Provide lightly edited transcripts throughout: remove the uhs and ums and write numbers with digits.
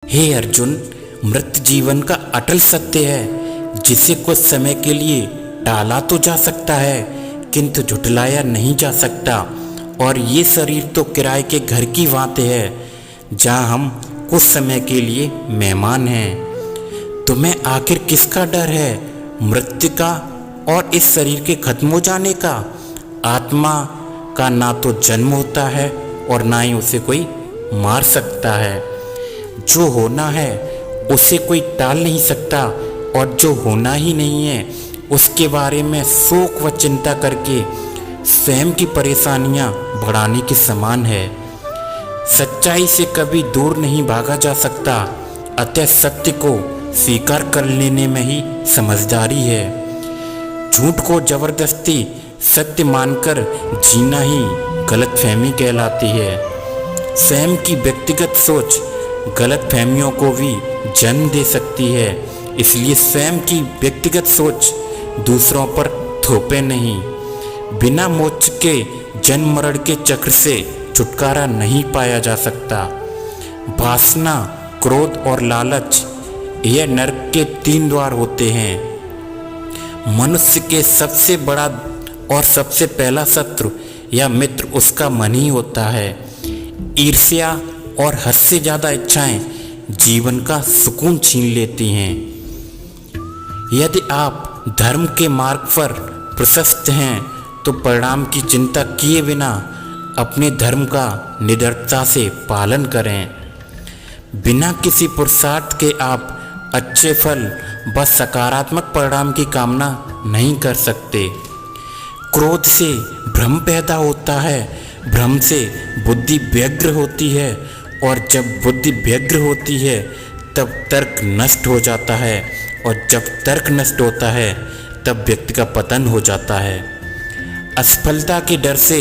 हे अर्जुन, मृत जीवन का अटल सत्य है जिसे कुछ समय के लिए टाला तो जा सकता है किंतु झुठलाया नहीं जा सकता। और ये शरीर तो किराए के घर की भांति है जहाँ हम कुछ समय के लिए मेहमान हैं। तुम्हें आखिर किसका डर है, मृत्यु का और इस शरीर के खत्म हो जाने का? आत्मा का ना तो जन्म होता है और ना ही उसे कोई मार सकता है। जो होना है उसे कोई टाल नहीं सकता और जो होना ही नहीं है उसके बारे में शोक व चिंता करके स्वयं की परेशानियां बढ़ाने के समान है। सच्चाई से कभी दूर नहीं भागा जा सकता, अतः सत्य को स्वीकार कर लेने में ही समझदारी है। झूठ को जबरदस्ती सत्य मानकर जीना ही गलतफहमी कहलाती है। स्वयं की व्यक्तिगत सोच गलतफहमियों को भी जन्म दे सकती है, इसलिए स्वयं की व्यक्तिगत सोच दूसरों पर थोपे नहीं। बिना मोक्ष के जन्म मरण के चक्र से छुटकारा नहीं पाया जा सकता। वासना, क्रोध और लालच यह नरक के 3 द्वार होते हैं। मनुष्य के सबसे बड़ा और सबसे पहला शत्रु या मित्र उसका मन ही होता है। ईर्ष्या और हद से ज़्यादा इच्छाएं जीवन का सुकून छीन लेती हैं। यदि आप धर्म के मार्ग पर प्रशस्त हैं तो परिणाम की चिंता किए बिना अपने धर्म का निडरता से पालन करें। बिना किसी पुरुषार्थ के आप अच्छे फल व सकारात्मक परिणाम की कामना नहीं कर सकते। क्रोध से भ्रम पैदा होता है, भ्रम से बुद्धि व्यग्र होती है और जब बुद्धि व्यग्र होती है तब तर्क नष्ट हो जाता है और जब तर्क नष्ट होता है तब व्यक्ति का पतन हो जाता है। असफलता के डर से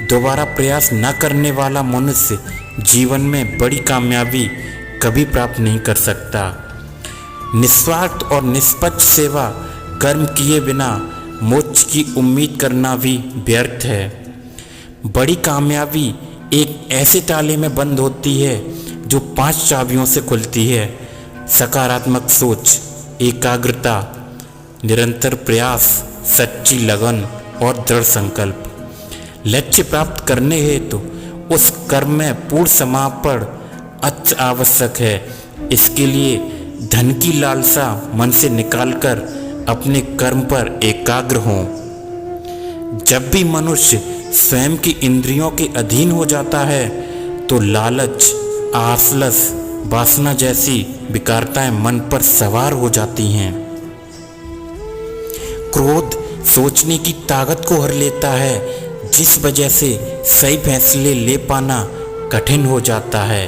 दोबारा प्रयास न करने वाला मनुष्य जीवन में बड़ी कामयाबी कभी प्राप्त नहीं कर सकता। निस्वार्थ और निष्पक्ष सेवा कर्म किए बिना मोक्ष की उम्मीद करना भी व्यर्थ है। बड़ी कामयाबी एक ऐसे ताले में बंद होती है जो 5 चाबियों से खुलती है: सकारात्मक सोच, एकाग्रता, निरंतर प्रयास, सच्ची लगन और दृढ़ संकल्प। लक्ष्य प्राप्त करने हेतु उस कर्म में पूर्ण समर्पण अति आवश्यक है। इसके लिए धन की लालसा मन से निकालकर अपने कर्म पर एकाग्र हों। जब भी मनुष्य स्वयं की इंद्रियों के अधीन हो जाता है तो लालच, आलस, वासना जैसी विकारताएं मन पर सवार हो जाती हैं। क्रोध सोचने की ताकत को हर लेता है, जिस वजह से सही फैसले ले पाना कठिन हो जाता है।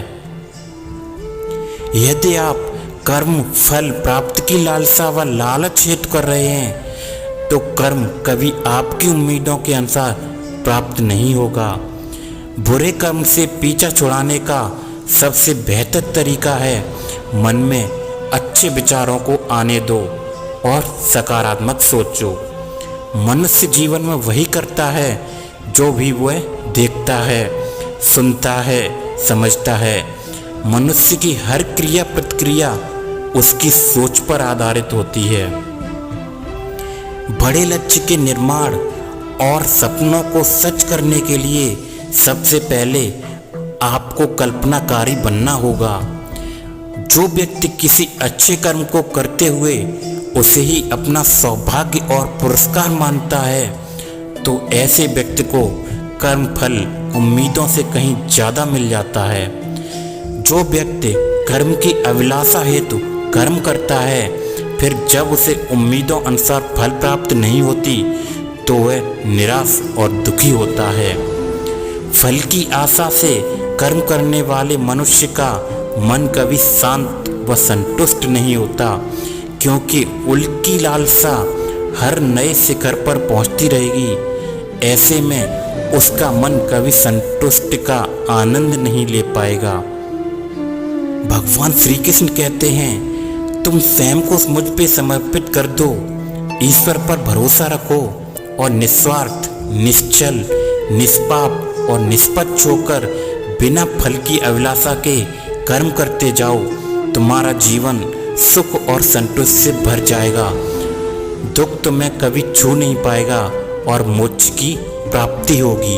यदि आप कर्म फल प्राप्त की लालसा व लालच हेतु कर रहे हैं तो कर्म कभी आपकी उम्मीदों के अनुसार प्राप्त नहीं होगा। बुरे कर्म से पीछा छुड़ाने का सबसे बेहतर तरीका है मन में अच्छे विचारों को आने दो और सकारात्मक सोचो। मनुष्य जीवन में वही करता है जो भी वह देखता है, सुनता है, समझता है। मनुष्य की हर क्रिया प्रतिक्रिया उसकी सोच पर आधारित होती है। बड़े लक्ष्य के निर्माण और सपनों को सच करने के लिए सबसे पहले आपको कल्पनाकारी बनना होगा। जो व्यक्ति किसी अच्छे कर्म को करते हुए उसे ही अपना सौभाग्य और पुरस्कार मानता है तो ऐसे व्यक्ति को कर्म फल उम्मीदों से कहीं ज़्यादा मिल जाता है। जो व्यक्ति कर्म की अभिलाषा हेतु कर्म करता है फिर जब उसे उम्मीदों अनुसार फल प्राप्त नहीं होती तो वह निराश और दुखी होता है। फल की आशा से कर्म करने वाले मनुष्य का मन कभी शांत व संतुष्ट नहीं होता, क्योंकि उनकी लालसा हर नए शिखर पर पहुंचती रहेगी। ऐसे में उसका मन कभी संतुष्टि का आनंद नहीं ले पाएगा। भगवान श्री कृष्ण कहते हैं, तुम स्वयं को मुझ पे समर्पित कर दो, ईश्वर पर भरोसा रखो और निस्वार्थ, निश्चल, निष्पाप और निष्पक्ष होकर बिना फल की अभिलाषा के कर्म करते जाओ। तुम्हारा जीवन सुख और संतोष से भर जाएगा। दुख तुम्हें कभी छू नहीं पाएगा और मोक्ष की प्राप्ति होगी।